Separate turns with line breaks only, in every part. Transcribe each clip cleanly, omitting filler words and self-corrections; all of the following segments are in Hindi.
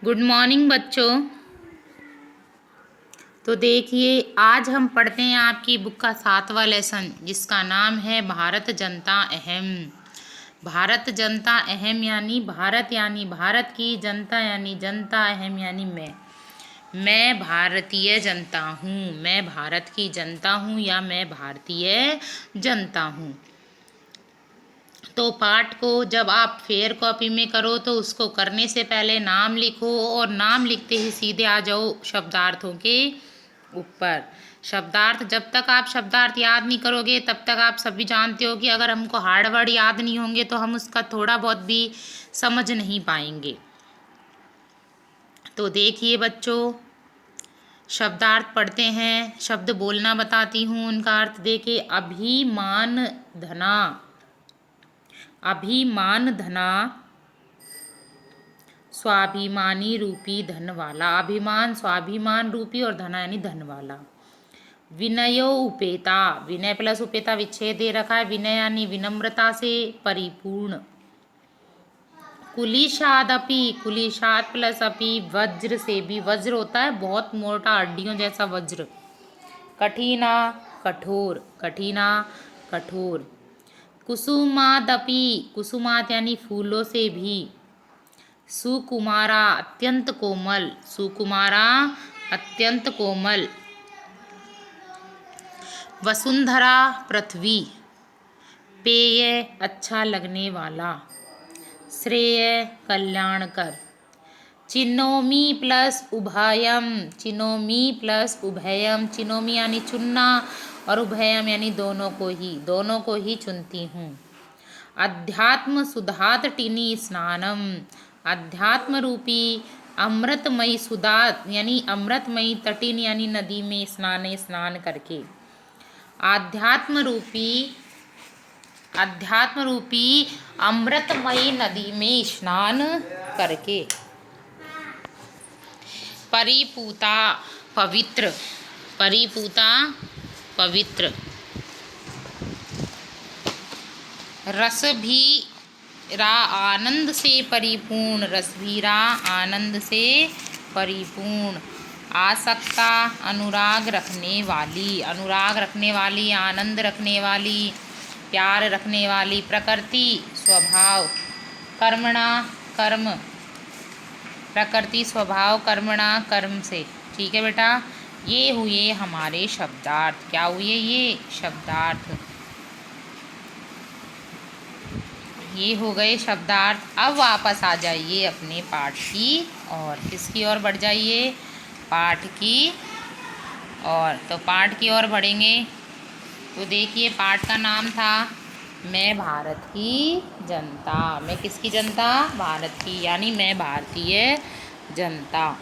गुड मॉर्निंग बच्चों। तो देखिए, आज हम पढ़ते हैं आपकी बुक का 7वां लेसन, जिसका नाम है भारत जनता अहम। भारत जनता अहम यानी भारत की, जनता यानी जनता, अहम यानी मैं भारतीय जनता हूँ। मैं भारत की जनता हूँ या मैं भारतीय जनता हूँ। तो पाठ को जब आप फेयर कॉपी में करो तो उसको करने से पहले नाम लिखो, और नाम लिखते ही सीधे आ जाओ शब्दार्थों के ऊपर। शब्दार्थ, जब तक आप शब्दार्थ याद नहीं करोगे तब तक आप सभी जानते हो कि अगर हमको हार्ड वर्ड याद नहीं होंगे तो हम उसका थोड़ा बहुत भी समझ नहीं पाएंगे। तो देखिए बच्चों, शब्दार्थ पढ़ते हैं। शब्द बोलना बताती हूँ, उनका अर्थ देखिए। अभिमान धना, अभिमान धना, स्वाभिमानी रूपी धन वाला। अभिमान स्वाभिमान रूपी और धना यानी धन वाला। विनयो उपेता, विनय प्लस उपेता विच्छेद दे रखा है। विनय यानी विनम्रता से परिपूर्ण। कुलिशादपि, कुलिशाद प्लस अपि वज्र से भी, वज्र होता है बहुत मोटा हड्डियों जैसा वज्र। कठिना कठोर, कठिना कठोर। कुसुमादपि, कुसुमात यानी फूलों से भी। सुकुमारा अत्यंत कोमल, सुकुमारा अत्यंत कोमल। वसुंधरा पृथ्वी, पेय अच्छा लगने वाला। श्रेय कल्याणकर। चिनोमी प्लस उभयम, चिनोमी प्लस उभयम। चिनोमी यानी चुनना और उभयम यानी दोनों को ही चुनती हूँ। अध्यात्म सुधात टिनी स्नानम, अध्यात्म रूपी अमृतमयी सुधा यानी अमृतमयी तटिन यानी नदी में स्नान करके। अध्यात्म रूपी अमृतमयी नदी में स्नान करके। परिपूता पवित्र, परिपूता पवित्र। रसभीरा आनंद से परिपूर्ण, रसभीरा आनंद से परिपूर्ण। आसक्ता अनुराग रखने वाली, अनुराग रखने वाली, आनंद रखने वाली, प्यार रखने वाली। प्रकृति स्वभाव, कर्मणा कर्म, प्रकृति स्वभाव कर्मणा कर्म से। ठीक है बेटा, ये हुए हमारे शब्दार्थ। क्या हुए ये शब्दार्थ? ये हो गए शब्दार्थ। अब वापस आ जाइए अपने पाठ की और। किसकी ओर बढ़ जाइए? पाठ की ओर। तो पाठ की ओर बढ़ेंगे तो देखिए, पाठ का नाम था मैं भारत की जनता। मैं किसकी जनता? भारत की, यानी मैं भारतीय जनता।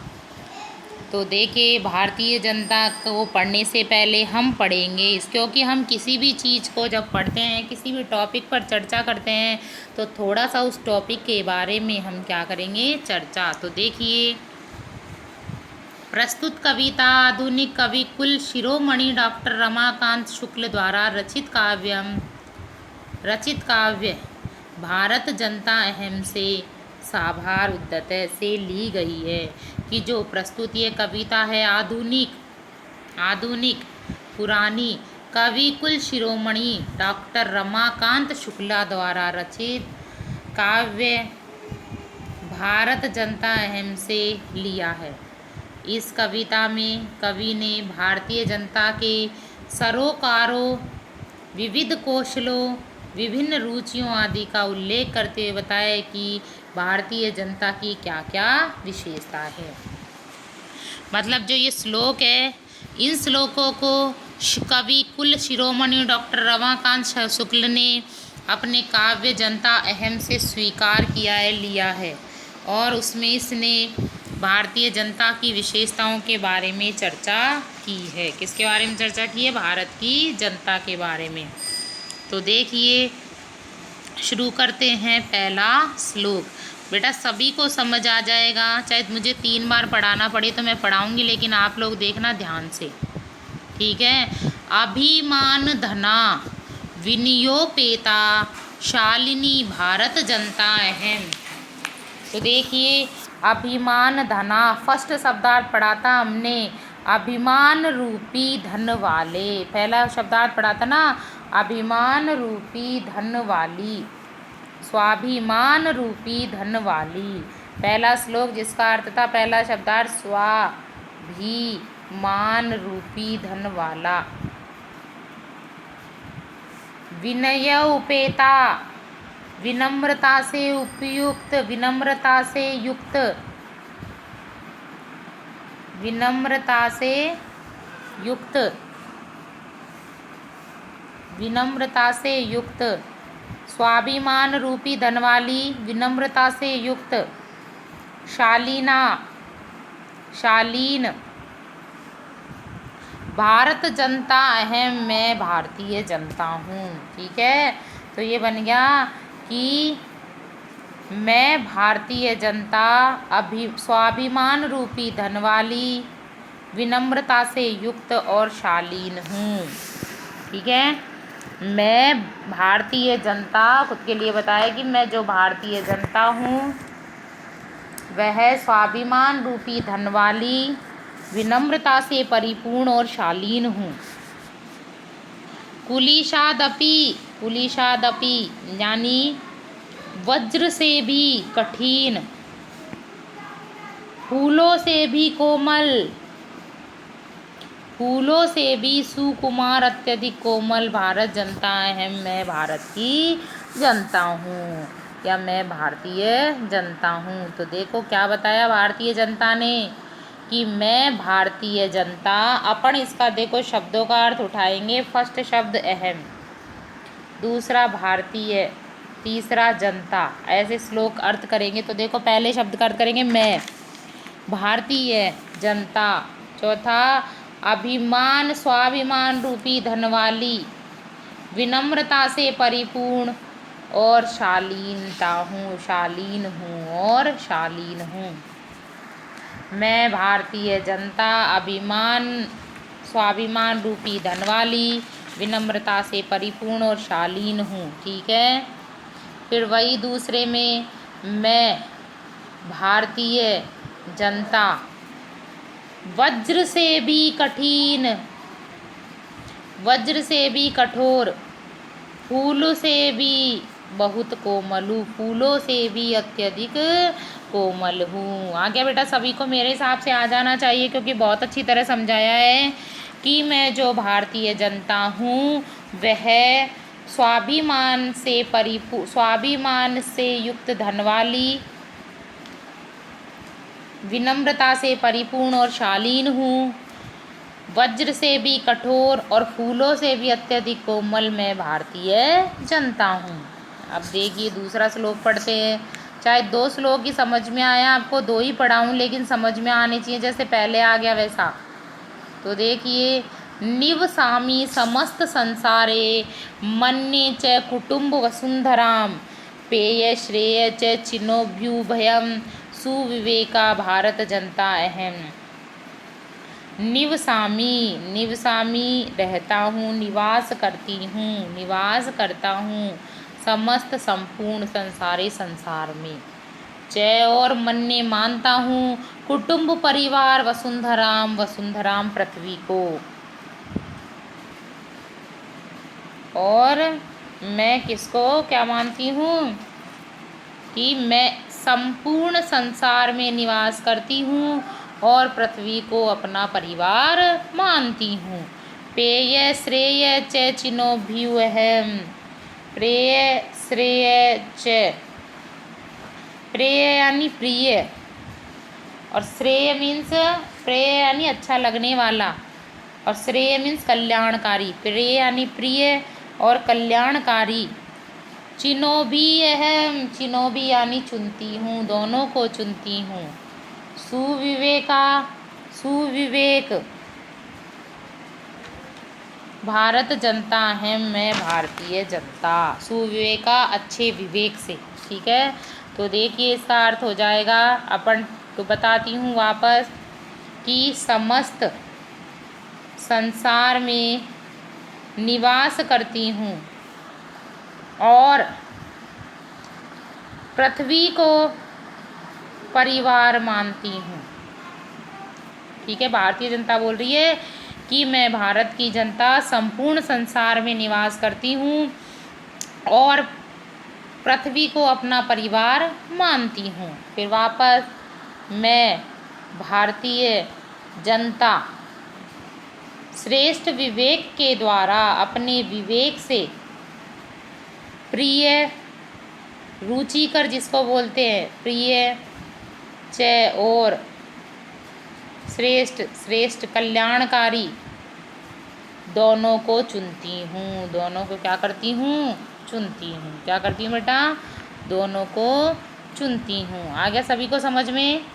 तो देखिए, भारतीय जनता को पढ़ने से पहले हम पढ़ेंगे क्योंकि हम किसी भी चीज़ को जब पढ़ते हैं, किसी भी टॉपिक पर चर्चा करते हैं, तो थोड़ा सा उस टॉपिक के बारे में हम क्या करेंगे? चर्चा। तो देखिए, प्रस्तुत कविता आधुनिक कवि कुल शिरोमणि डॉक्टर रमाकांत शुक्ल द्वारा रचित काव्य भारत जनता अहम से साभार उद्दत से ली गई है। कि जो प्रस्तुत ये कविता है आधुनिक पुरानी कवि कुल शिरोमणि डॉक्टर रमाकांत शुक्ला द्वारा रचित काव्य भारत जनता अहम से लिया है। इस कविता में कवि ने भारतीय जनता के सरोकारों, विविध कौशलों, विभिन्न रुचियों आदि का उल्लेख करते हुए बताया कि भारतीय जनता की क्या क्या विशेषता है। मतलब जो ये श्लोक है, इन श्लोकों को कवि कुल शिरोमणि डॉक्टर रमाकांत शुक्ल ने अपने काव्य जनता अहम से स्वीकार किया है, लिया है, और उसमें इसने भारतीय जनता की विशेषताओं के बारे में चर्चा की है। किसके बारे में चर्चा की है? भारत की जनता के बारे में। तो देखिए, शुरू करते हैं पहला श्लोक। बेटा सभी को समझ आ जाएगा, चाहे मुझे 3 बार पढ़ाना पड़े तो मैं पढ़ाऊँगी, लेकिन आप लोग देखना ध्यान से, ठीक है। अभिमान धना विनियोपेता शालिनी भारत जनता अहम। तो देखिए, अभिमान धना, फर्स्ट शब्दार्थ पढ़ा था हमने, अभिमान रूपी धन वाले। पहला शब्दार्थ पढ़ा था ना, अभिमान रूपी धन वाली, स्वाभिमान रूपी धन वाली। पहला श्लोक जिसका अर्थ था, पहला शब्दार्थ स्वाभिमान रूपी धन वाला। विनय उपेता, विनम्रता से उपयुक्त, विनम्रता से युक्त, विनम्रता से युक्त, विनम्रता से युक्त, स्वाभिमान रूपी धनवाली, विनम्रता से युक्त, शालीना, शालीन, भारत जनता अहम, मैं भारतीय जनता हूँ। ठीक है, तो ये बन गया कि मैं भारतीय जनता स्वाभिमान रूपी धनवाली, विनम्रता से युक्त और शालीन हूँ। ठीक है, मैं भारतीय जनता, खुद के लिए बताया कि मैं जो भारतीय जनता हूँ वह स्वाभिमान रूपी धनवाली, विनम्रता से परिपूर्ण और शालीन हूँ। कुलिशादपि, कुलिशादपि यानी वज्र से भी कठिन, फूलों से भी कोमल, फूलों से भी सुकुमार, अत्यधिक कोमल, भारत जनता अहम, मैं भारत की जनता हूँ या मैं भारतीय जनता हूँ। तो देखो क्या बताया भारतीय जनता ने कि मैं भारतीय जनता, अपन इसका देखो शब्दों का अर्थ उठाएंगे। फर्स्ट शब्द अहम, दूसरा भारतीय, तीसरा जनता, ऐसे श्लोक अर्थ करेंगे। तो देखो पहले शब्द का अर्थ करेंगे मैं, भारतीय जनता, चौथा अभिमान, स्वाभिमान रूपी धनवाली, विनम्रता से परिपूर्ण और शालीनता हूँ, शालीन हूँ और शालीन हूँ। मैं भारतीय जनता अभिमान स्वाभिमान रूपी धनवाली, विनम्रता से परिपूर्ण और शालीन हूँ। ठीक है, फिर वही दूसरे में, मैं भारतीय जनता वज्र से भी कठिन, वज्र से भी कठोर, फूल से भी बहुत कोमल हूँ, फूलों से भी अत्यधिक कोमल हूँ। आ गया बेटा, सभी को मेरे हिसाब से आ जाना चाहिए क्योंकि बहुत अच्छी तरह समझाया है कि मैं जो भारतीय जनता हूँ वह स्वाभिमान से स्वाभिमान से युक्त धनवाली, विनम्रता से परिपूर्ण और शालीन हूँ, वज्र से भी कठोर और फूलों से भी अत्यधिक कोमल, मैं भारतीय जनता हूँ। अब देखिए दूसरा श्लोक पढ़ते हैं। चाहे दो श्लोक ही समझ में आया, आपको दो ही पढ़ाऊँ लेकिन समझ में आने चाहिए, जैसे पहले आ गया वैसा। तो देखिए, निवसामि समस्त संसारे मन्ये च कुटुम्ब वसुंधराम, पेय श्रेय च चिनोभ्युभयम, सुविवेका भारत जनता अहम। निवसामि, निवसामि रहता हूँ, निवास करती हूँ, निवास करता हूँ, समस्त संपूर्ण संसारे संसार में, जय और मन्ने मानता हूँ, कुटुंब परिवार वसुंधराम, वसुंधराम पृथ्वी को। और मैं किसको क्या मानती हूँ कि मैं संपूर्ण संसार में निवास करती हूँ और पृथ्वी को अपना परिवार मानती हूँ। पेय श्रेय च चिनोभ्युअहम, प्रेय श्रेय च, प्रेय यानी प्रिय और श्रेय मीन्स, प्रेय यानी अच्छा लगने वाला और श्रेय मीन्स कल्याणकारी, प्रेय यानी प्रिय और कल्याणकारी। चिनोभ्युअहम, चिनोभि यानी चुनती हूँ, दोनों को चुनती हूँ। सुविवेका, सुविवेक, भारत जनता है, मैं भारतीय जनता, सुविवेका अच्छे विवेक से। ठीक है, तो देखिए इसका अर्थ हो जाएगा, अपन तो बताती हूँ वापस कि समस्त संसार में निवास करती हूँ और पृथ्वी को परिवार मानती हूँ। ठीक है, भारतीय जनता बोल रही है कि मैं भारत की जनता संपूर्ण संसार में निवास करती हूँ और पृथ्वी को अपना परिवार मानती हूँ। फिर वापस, मैं भारतीय जनता श्रेष्ठ विवेक के द्वारा अपने विवेक से प्रिय, रुचिकर जिसको बोलते हैं प्रिय, च और श्रेष्ठ कल्याणकारी दोनों को चुनती हूँ। दोनों को क्या करती हूँ? चुनती हूँ। क्या करती हूँ बेटा? दोनों को चुनती हूँ। आ गया सभी को समझ में?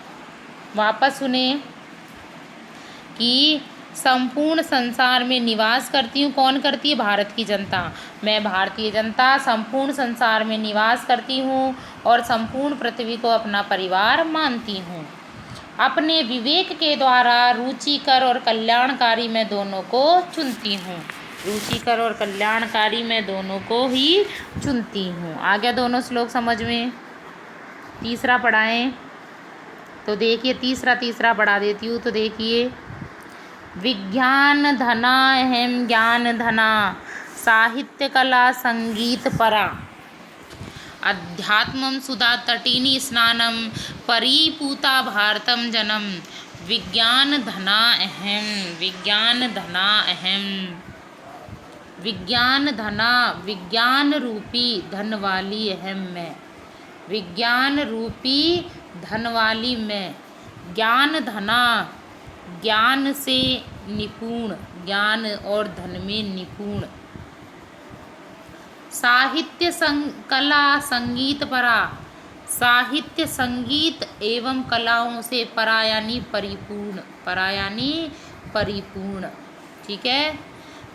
वापस सुने कि संपूर्ण संसार में निवास करती हूँ। कौन करती है? भारत की जनता। मैं भारतीय जनता संपूर्ण संसार में निवास करती हूँ और संपूर्ण पृथ्वी को अपना परिवार मानती हूँ। अपने विवेक के द्वारा रुचिकर और कल्याणकारी मैं दोनों को चुनती हूँ। रुचिकर और कल्याणकारी मैं दोनों को ही चुनती हूँ। आ गया दोनों श्लोक समझ में? तीसरा पढ़ाएं तो देखिए, तीसरा पढ़ा देती हूँ। तो देखिए, विज्ञान धना अहम ज्ञान धना साहित्य कला संगीत परा अध्यात्मं सुधा तटिनी स्नानम परिपूता भारतम जनम विज्ञान धना अहम विज्ञान धना विज्ञान रूपी धन वाली अहम मैं। विज्ञान रूपी धन वाली मैं। ज्ञान धना ज्ञान से निपुण, ज्ञान और धन में निपुण। साहित्य कला संगीत परा, साहित्य संगीत एवं कलाओं से परा यानी परिपूर्ण। ठीक है,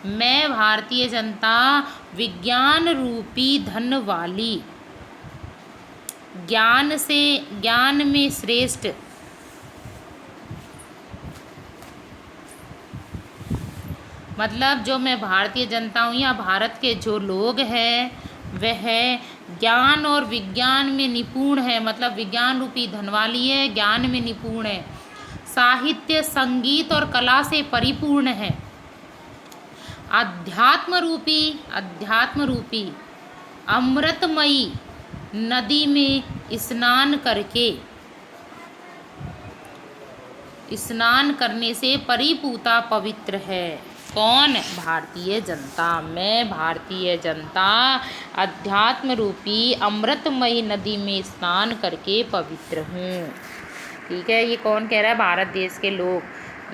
मैं भारतीय जनता विज्ञान रूपी धन वाली, ज्ञान में श्रेष्ठ, मतलब जो मैं भारतीय जनता हूँ या भारत के जो लोग हैं वह ज्ञान और विज्ञान में निपुण है, मतलब विज्ञान रूपी धन वाली है, ज्ञान में निपुण है, साहित्य संगीत और कला से परिपूर्ण है, अध्यात्म रूपी अमृतमयी नदी में स्नान करने से परिपूता पवित्र है। कौन? भारतीय जनता। मैं भारतीय जनता अध्यात्म रूपी अमृतमयी नदी में स्नान करके पवित्र हूँ। ठीक है, ये कौन कह रहा है? भारत देश के लोग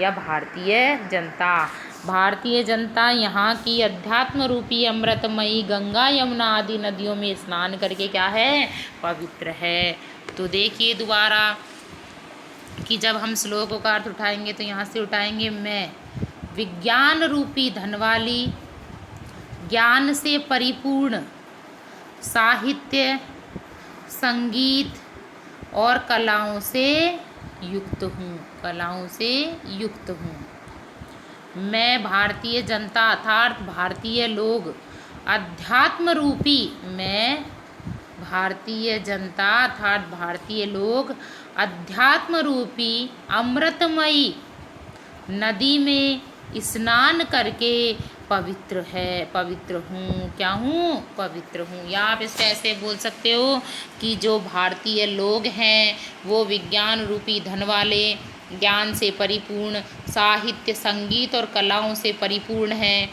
या भारतीय जनता। भारतीय जनता यहाँ की अध्यात्म रूपी अमृतमयी गंगा यमुना आदि नदियों में स्नान करके क्या है? पवित्र है। तो देखिए दोबारा कि जब हम श्लोकों का अर्थ उठाएंगे तो यहाँ से उठाएंगे, मैं विज्ञान रूपी धन वाली, ज्ञान से परिपूर्ण, साहित्य संगीत और कलाओं से युक्त हूँ। मैं भारतीय जनता अर्थात भारतीय लोग अध्यात्म रूपी, मैं भारतीय जनता अर्थात भारतीय लोग अध्यात्म रूपी अमृतमयी नदी में स्नान करके पवित्र हूँ। क्या हूँ? पवित्र हूँ। या आप इसको ऐसे बोल सकते हो कि जो भारतीय लोग हैं वो विज्ञान रूपी धन वाले, ज्ञान से परिपूर्ण, साहित्य संगीत और कलाओं से परिपूर्ण हैं,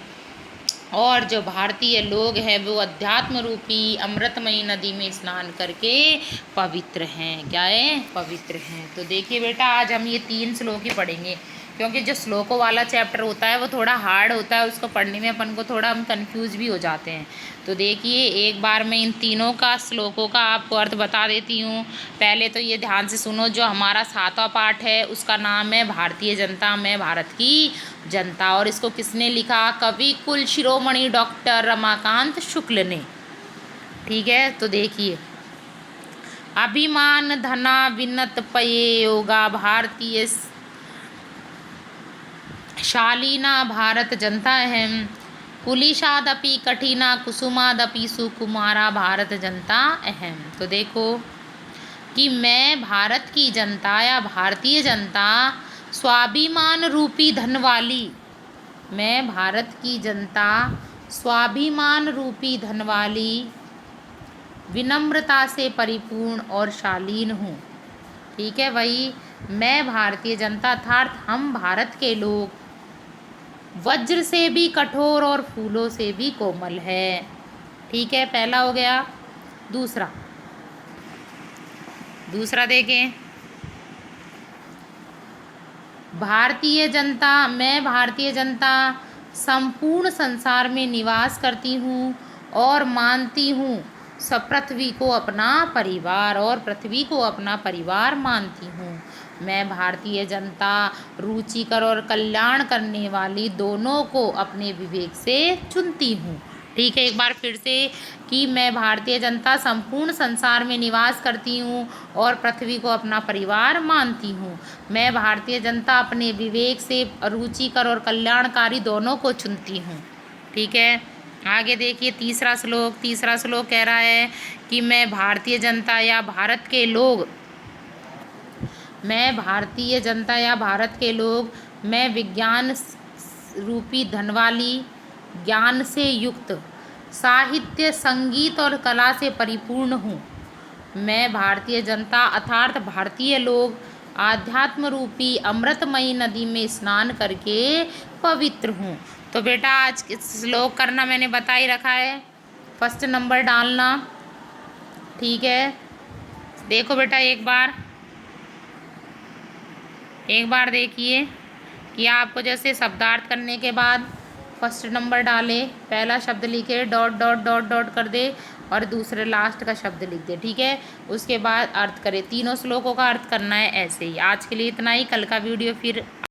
और जो भारतीय लोग हैं वो अध्यात्म रूपी अमृतमयी नदी में स्नान करके पवित्र हैं। क्या है? पवित्र हैं। तो देखिए बेटा, आज हम ये 3 श्लोक ही पढ़ेंगे, क्योंकि जो श्लोकों वाला चैप्टर होता है वो थोड़ा हार्ड होता है, उसको पढ़ने में अपन को थोड़ा हम कंफ्यूज भी हो जाते हैं। तो देखिए, एक बार मैं इन तीनों का श्लोकों का आपको अर्थ बता देती हूँ। पहले तो ये ध्यान से सुनो, जो हमारा 7वां पाठ है उसका नाम है भारतीय जनता, मैं भारत की जनता, और इसको किसने लिखा? कवि कुल शिरोमणि डॉक्टर रमाकांत शुक्ल ने। ठीक है, तो देखिए, अभिमान धना विनत पये योगा भारतीय शालीना भारत जनता अहम कुलिशादपि कठिना कुसुमादपि सुकुमारा भारत जनता अहम। तो देखो, कि मैं भारत की जनता या भारतीय जनता स्वाभिमान रूपी धन वाली, मैं भारत की जनता स्वाभिमान रूपी धन वाली, विनम्रता से परिपूर्ण और शालीन हूँ। ठीक है, वही मैं भारतीय जनता अर्थात हम भारत के लोग वज्र से भी कठोर और फूलों से भी कोमल है। ठीक है, पहला हो गया। दूसरा देखें, भारतीय जनता, मैं भारतीय जनता संपूर्ण संसार में निवास करती हूँ और मानती हूँ सब पृथ्वी को अपना परिवार, और पृथ्वी को अपना परिवार मानती हूँ। मैं भारतीय जनता रुचिकर और कल्याण करने वाली दोनों को अपने विवेक से चुनती हूँ। ठीक है, एक बार फिर से कि मैं भारतीय जनता संपूर्ण संसार में निवास करती हूँ और पृथ्वी को अपना परिवार मानती हूँ। मैं भारतीय जनता अपने विवेक से रुचिकर और कल्याणकारी दोनों को चुनती हूँ। ठीक है, आगे देखिए तीसरा श्लोक कह रहा है कि मैं भारतीय जनता या भारत के लोग, मैं भारतीय जनता या भारत के लोग, मैं विज्ञान रूपी धन वाली, ज्ञान से युक्त, साहित्य, संगीत और कला से परिपूर्ण हूँ। मैं भारतीय जनता अर्थात भारतीय लोग आध्यात्म रूपी अमृतमयी नदी में स्नान करके पवित्र हूँ। तो बेटा आज श्लोक करना मैंने बता ही रखा है, फर्स्ट नंबर डालना। ठीक है, देखो बेटा एक बार देखिए कि आपको जैसे शब्दार्थ करने के बाद फर्स्ट नंबर डाले, पहला शब्द लिखे, डॉट डॉट डॉट डॉट कर दे और दूसरे लास्ट का शब्द लिख दे। ठीक है, उसके बाद अर्थ करे, तीनों श्लोकों का अर्थ करना है ऐसे ही। आज के लिए इतना ही, कल का वीडियो फिर